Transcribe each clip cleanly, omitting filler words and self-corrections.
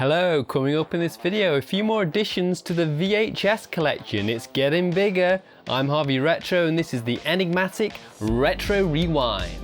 Hello, coming up in this video, a few more additions to the VHS collection. It's getting bigger. I'm Harvey Retro and this is the Enigmatic Retro Rewind.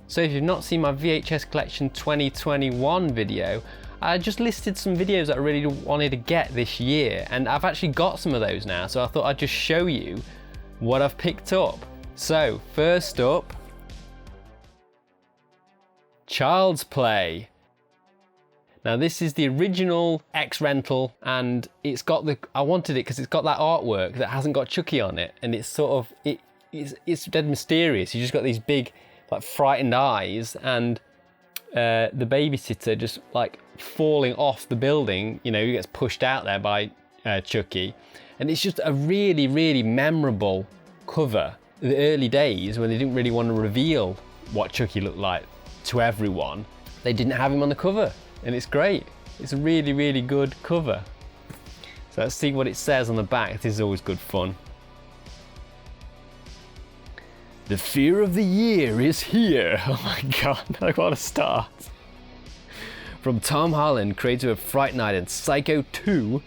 So if you've not seen my VHS Collection 2021 video, I just listed some videos that I really wanted to get this year, and I've actually got some of those now, so I thought I'd just show you what I've picked up. So first up, Child's Play. Now this is the original X-Rental, and it's got I wanted it because it's got that artwork that hasn't got Chucky on it, and it's sort of, it's dead mysterious. You just got these big, like, frightened eyes, and the babysitter just like falling off the building, you know, he gets pushed out there by Chucky, and it's just a really, really memorable cover. The early days when they didn't really want to reveal what Chucky looked like to everyone, they didn't have him on the cover, and it's great. It's a really, really good cover. So let's see what it says on the back. This is always good fun. The fear of the year is here. Oh my god, like, what a start. From Tom Holland, creator of Fright Night and Psycho 2,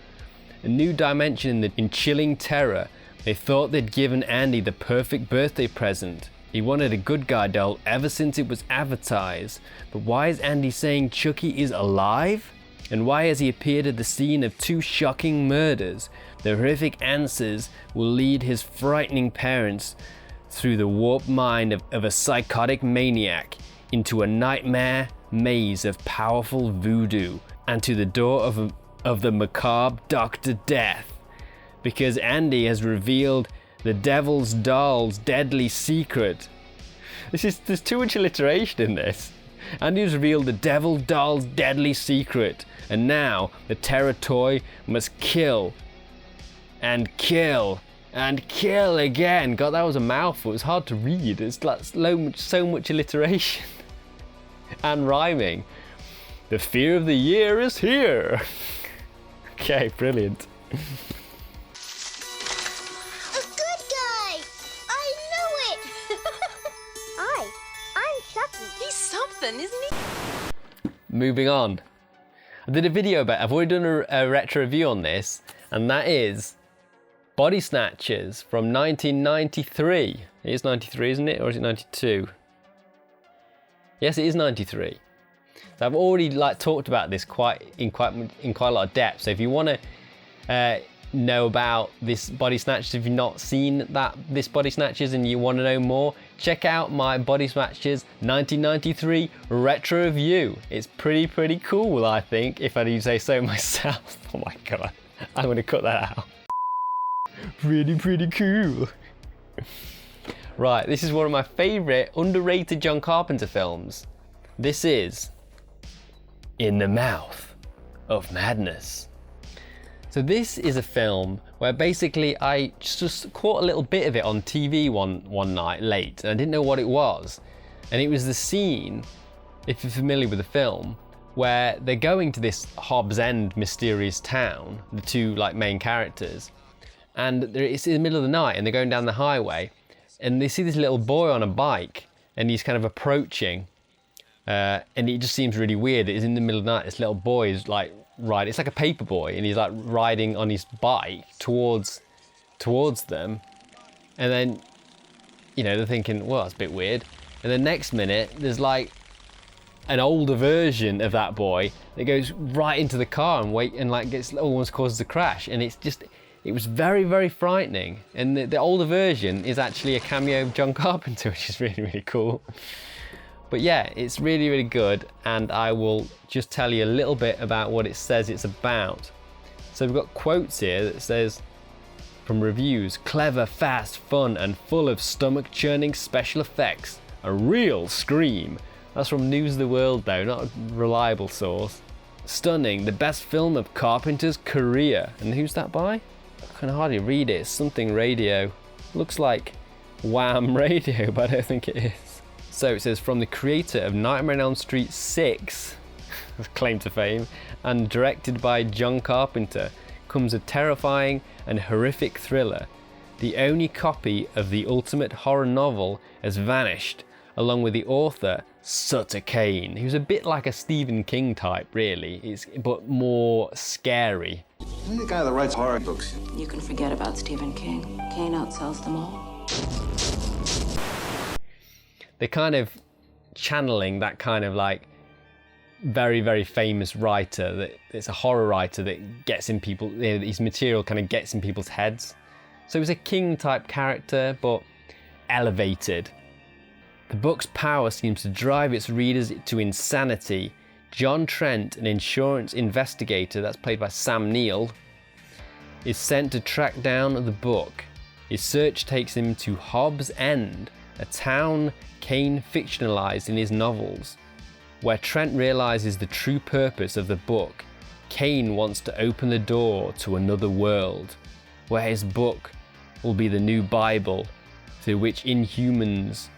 a new dimension in chilling terror, they thought they'd given Andy the perfect birthday present. He wanted a good guy doll ever since it was advertised. But why is Andy saying Chucky is alive? And why has he appeared at the scene of two shocking murders? The horrific answers will lead his frightening parents through the warped mind of a psychotic maniac into a nightmare maze of powerful voodoo and to the door of the macabre Dr. Death. Because Andy has revealed the devil's doll's deadly secret. There's too much alliteration in this. Andy has revealed the devil's doll's deadly secret, and now the terror toy must kill and kill and kill again. God, that was a mouthful. It's hard to read. It's like so much alliteration and rhyming. The fear of the year is here. Okay, brilliant. A good guy. I knew it. I'm Chucky. He's something, isn't he? Moving on. I did a video about it. I've already done a retro review on this, and that is Body Snatchers from 1993. It is 93, isn't it? Or is it 92? Yes, it is 93. So I've already talked about this in quite a lot of depth. So if you want to know about this Body Snatchers, if you've not seen this Body Snatchers and you want to know more, check out my Body Snatchers 1993 retro review. It's pretty cool, I think, if I do say so myself. Oh my god, I'm going to cut that out. Pretty cool. Right, this is one of my favourite underrated John Carpenter films. This is In the Mouth of Madness. So this is a film where basically I just caught a little bit of it on TV one night late, and I didn't know what it was. And it was the scene, if you're familiar with the film, where they're going to this Hobbs End mysterious town, the two main characters, and it's in the middle of the night and they're going down the highway and they see this little boy on a bike and he's kind of approaching, and it just seems really weird that he's in the middle of the night. This little boy is riding, it's like a paper boy, and he's riding on his bike towards them, and then, you know, they're thinking, well, that's a bit weird. And the next minute there's an older version of that boy that goes right into the car and gets almost causes a crash, and it was very frightening. And the older version is actually a cameo of John Carpenter, which is really cool. But yeah, it's really good, and I will just tell you a little bit about what it says it's about. So we've got quotes here that says, from reviews, clever, fast, fun, and full of stomach-churning special effects. A real scream. That's from News of the World though, not a reliable source. Stunning, the best film of Carpenter's career. And who's that by? I can hardly read it. It's something radio. Looks like Wham radio, but I don't think it is. So it says, from the creator of Nightmare on Elm Street 6, claim to fame, and directed by John Carpenter, comes a terrifying and horrific thriller. The only copy of the ultimate horror novel has vanished, along with the author, Sutter Kane, who's a bit like a Stephen King type, really, but more scary. I'm the guy that writes horror books. You can forget about Stephen King. Kane outsells them all. They're kind of channeling that kind of like very, very famous writer, that it's a horror writer that gets in people, his material kind of gets in people's heads. So he's a King type character, but elevated. The book's power seems to drive its readers to insanity. John Trent, an insurance investigator that's played by Sam Neill, is sent to track down the book. His search takes him to Hobbs End, a town Kane fictionalized in his novels. Where Trent realizes the true purpose of the book, Kane wants to open the door to another world, where his book will be the new Bible, through which inhumans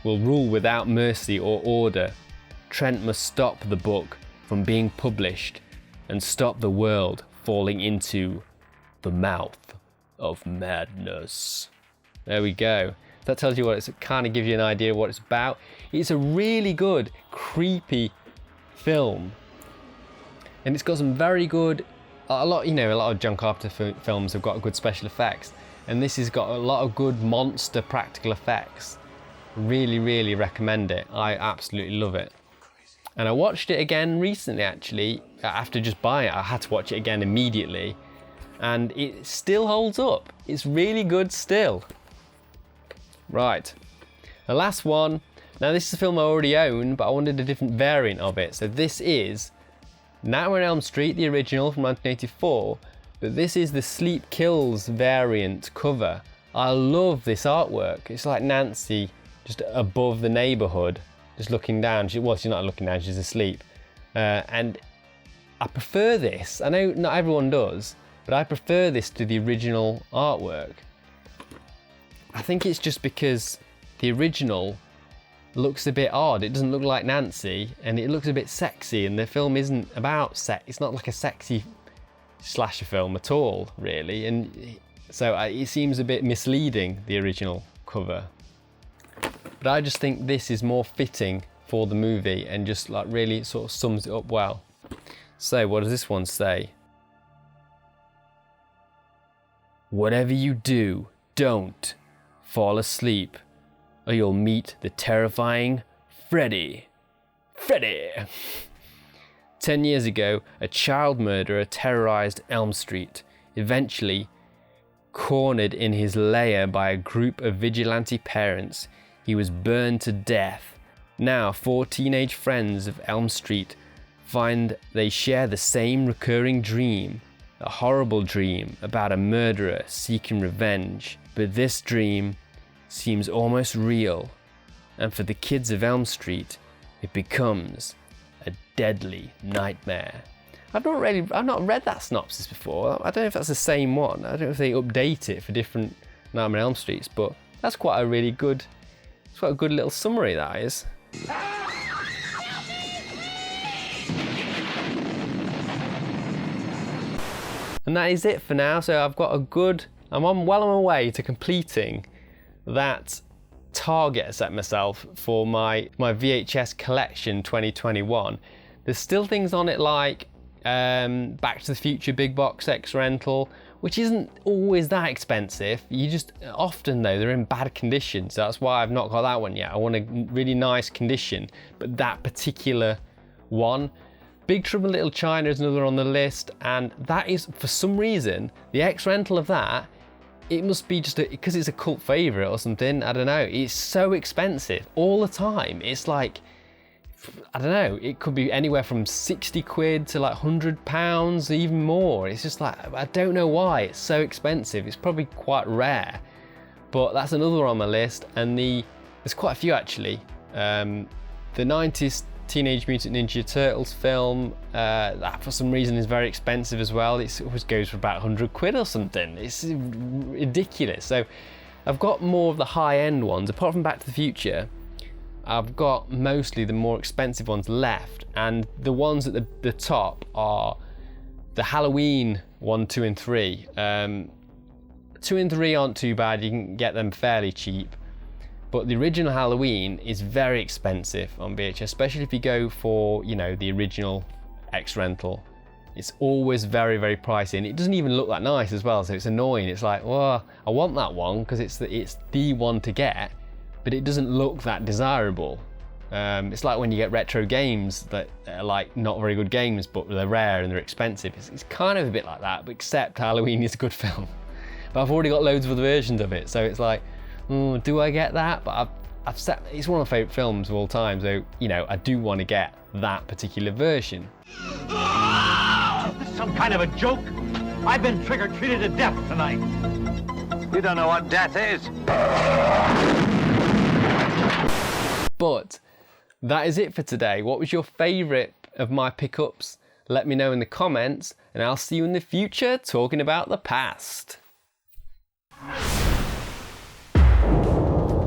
will rule without mercy or order. Trent must stop the book from being published and stop the world falling into the mouth of madness. There we go. That tells you what it's, kind of gives you an idea of what it's about. It's a really good, creepy film. And it's got some very good, a lot of John Carpenter films have got good special effects. And this has got a lot of good monster practical effects. Really, really recommend it. I absolutely love it. And I watched it again recently, actually. After just buying it, I had to watch it again immediately. And it still holds up. It's really good still. Right, the last one. Now this is a film I already own, but I wanted a different variant of it. So this is Nightmare on Elm Street, the original from 1984, but this is the Sleep Kills variant cover. I love this artwork. It's like Nancy just above the neighborhood, just looking down. She's not looking down, she's asleep. And I prefer this. I know not everyone does, but I prefer this to the original artwork. I think it's just because the original looks a bit odd. It doesn't look like Nancy, and it looks a bit sexy, and the film isn't about sex. It's not like a sexy slasher film at all, really. And so it seems a bit misleading, the original cover. But I just think this is more fitting for the movie and just like really sort of sums it up well. So what does this one say? Whatever you do, don't fall asleep, or you'll meet the terrifying Freddy. Freddy! 10 years ago, a child murderer terrorized Elm Street, eventually cornered in his lair by a group of vigilante parents. He was burned to death. Now, 4 teenage friends of Elm Street find they share the same recurring dream, a horrible dream about a murderer seeking revenge. But this dream seems almost real, and for the kids of Elm Street, it becomes a deadly nightmare. I've not read that synopsis before. I don't know if that's the same one. I don't know if they update it for different Nightmare on Elm Streets, but that's quite a really good, it's quite a good little summary, that is. And that is it for now. So I've got I'm well on my way to completing that target I set myself for my VHS Collection 2021. There's still things on it like Back to the Future Big Box X Rental, which isn't always that expensive. Often though, they're in bad condition, so that's why I've not got that one yet. I want a really nice condition, but that particular one. Big Trouble in Little China is another on the list, and that is, for some reason, the X rental of that, it must be just because it's a cult favourite or something, I don't know. It's so expensive all the time. It's like, I don't know, it could be anywhere from 60 quid to like £100, even more. It's just like, I don't know why it's so expensive. It's probably quite rare, but that's another one on my list. And there's quite a few actually. The 90s Teenage Mutant Ninja Turtles film, that for some reason is very expensive as well. It always goes for about 100 quid or something. It's ridiculous. So I've got more of the high-end ones. Apart from Back to the Future, I've got mostly the more expensive ones left, and the ones at the top are the Halloween 1, 2 and 3. 2 and 3 aren't too bad, you can get them fairly cheap, but the original Halloween is very expensive on VHS, especially if you go for, you know, the original X rental. It's always very, very pricey, and it doesn't even look that nice as well, so it's annoying. It's like, well, I want that one because it's the one to get, but it doesn't look that desirable. It's like when you get retro games that are like not very good games, but they're rare and they're expensive. It's kind of a bit like that, but except Halloween is a good film. But I've already got loads of other versions of it, so it's like, do I get that? But it's one of my favourite films of all time, so, you know, I do want to get that particular version. This is some kind of a joke? I've been trick-or-treated to death tonight. You don't know what death is. But that is it for today. What was your favourite of my pickups? Let me know in the comments, and I'll see you in the future talking about the past.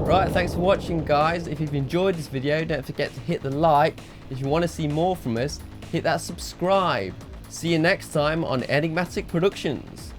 Right, thanks for watching, guys. If you've enjoyed this video, don't forget to hit the like. If you want to see more from us, hit that subscribe. See you next time on Enigmatic Productions.